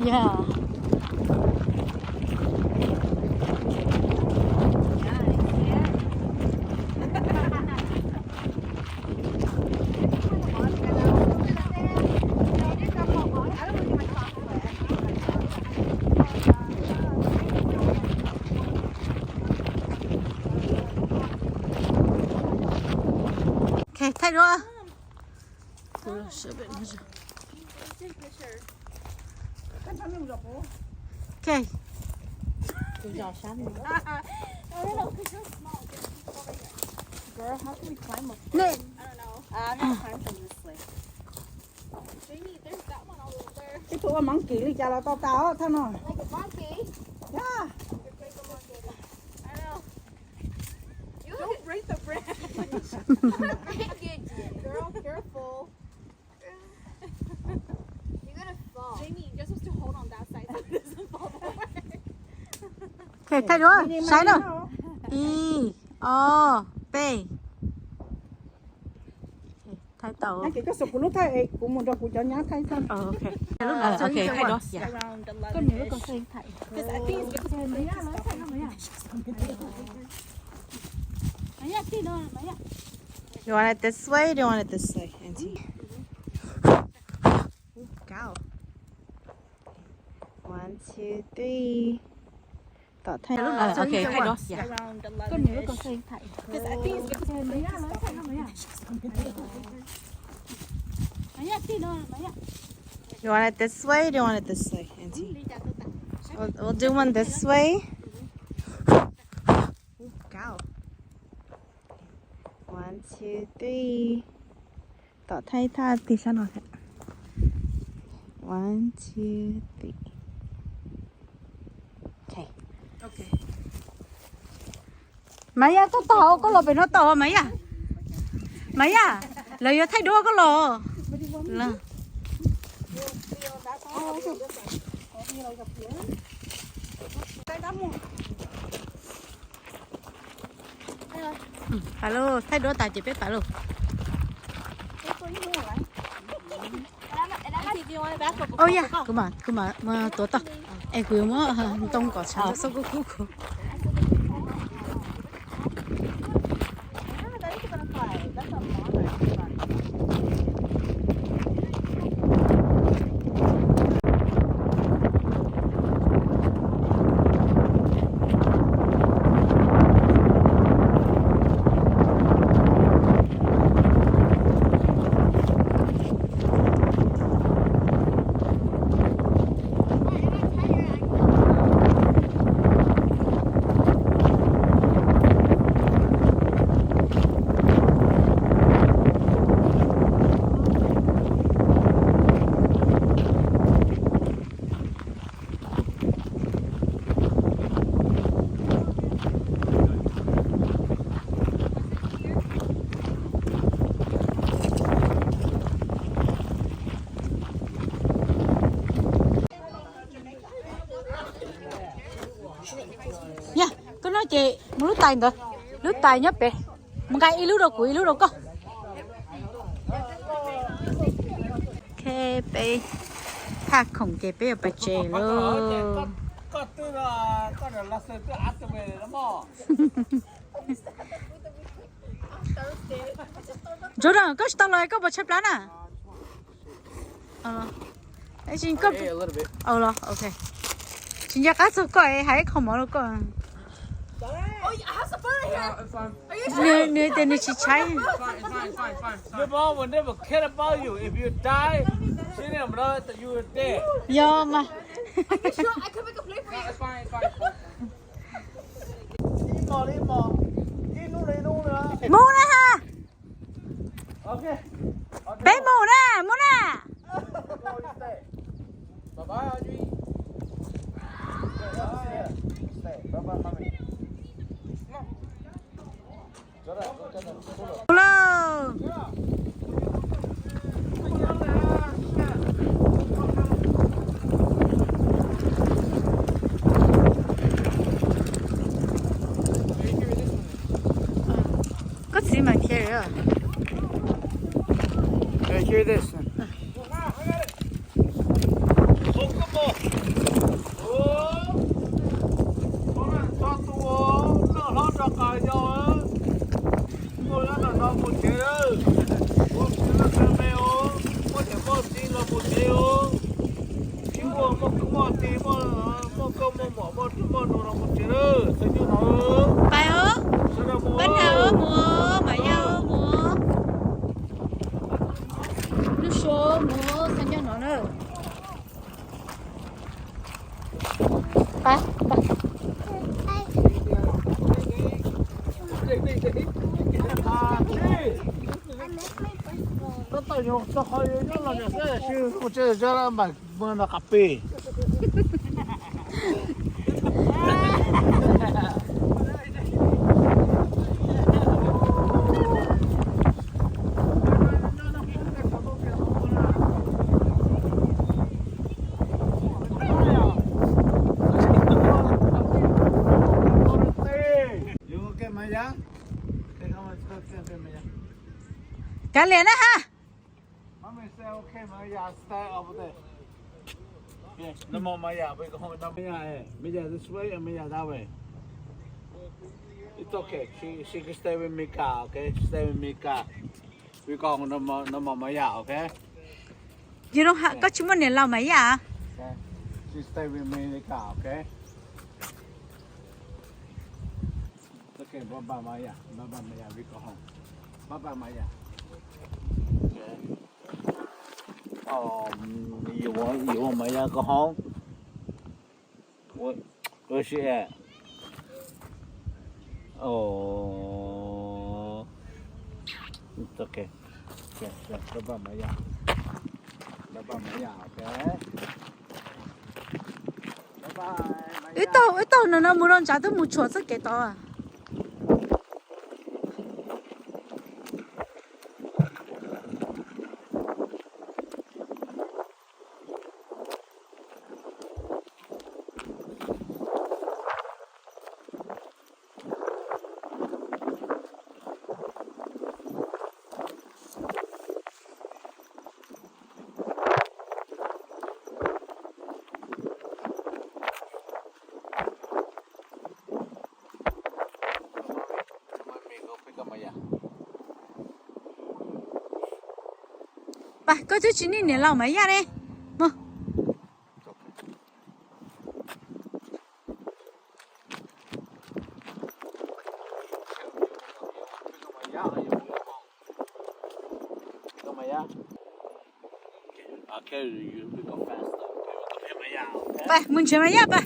Yeah. Okay, 太多了。设备那是。Okay. 比较山的。Girl, how can we climb up? No. I don't know. I'm gonna climb from this way. Jamie, there's that one all over there. Cái tụi monkey đi chả là tao tao thôi nó. Like a monkey. Yeah. I know. You Don't break the branch. break it, girl. Careful. You're gonna fall. Jamie, you're supposed to hold on that side so it doesn't fall over. Okay, 太多了。谁呢？1, 2, 3. 太陡。 Anh chỉ có sụp của lúc thay của một đợt của cho nhá thay thân. Okay. Okay, 太多。 around 11. Con nhớ con xây thảy. Because I think it's good to Mấy à, tí nữa, mấy à. You want it this way or do you want it this way, Auntie? Go. 1, 2, 3. Okay, Around Con nhớ 11. con xây thảy. Because I think it's good to Mấy à, mấy à, tí nữa, mấy à. You want it this way or do you want it this way, Auntie? We'll do one this way. Go. 1, 2, 3.ต่อไทยท่าตีฉันหน่อย 1, 2, 3. Okay. Okay. Mấy à, có tàu, có lò phải nó tàu mấy à? Mấy à? Lời thay đua có lò. Là. Phải luôn, thay đua tài chỉ biết phải luôn. Oh yeah, 그만 또 떠. 에 그뭐 똥거 참 썩고 구고. Nha, có nói chị một lúc tài rồi, lúc tài nhấp về, một cái lúc đâu quỷ lúc đâu có. Okay, bé, thà không cái bé ở bạch chè luôn. Rồi đó, có tao lại có bạch chè lá à? Cái gì có? Lo, okay. 진짜 가서 거에 하이 커머로 거. Oh, it has a bird here. Are you sure? 네, 네, 지차이. Fine. The mom will never care about you. If you die, she never know that you were dead. 야마. Are you sure? I can make a play for you. It's fine. Đi mò. Đi luôn nữa. 뭐나 하. Okay. 배 뭐나. Bye bye, Audrey. Bye bye, mommy. Hello. Có gì mà kia rồi. Hey, hear this one. Oh, come on. Bài ơ, bên nào ơ mùa, mày ơ mùa. Nó số mùa, sao cho nó nữa. Ba. Tôi nhớ tôi hỏi nhớ là nhớ sẽ chứ tôi chơi cho nó mà mưa nó cà phê. Cả liền á ha. Mommy say okay, Maya, stay over there. Yeah, no more Maya. We go home. No Maya, Maya this way and Maya that way. It's okay. She can stay with Mika. Okay, stay with Mika. We go home. No more Maya. Okay. You don't have, có chúng mình để làm mấy à? Okay. She stay with Mika. Okay. Okay, bye bye Maya. Bye bye Maya. We go home. Bye bye Maya. Okay. You want Maya go home? Where's she at? Oh, it's okay. Yes, bye bye Maya. Bye bye Maya, okay? Bye bye Maya. Ít tàu nó muốn ăn chả tôi muốn chuột rất cái to à. Ba, có chú chín đi để làm mấy à đây? Mơ. Okay, you go faster. Okay, Ba, mình chơi mấy à ba?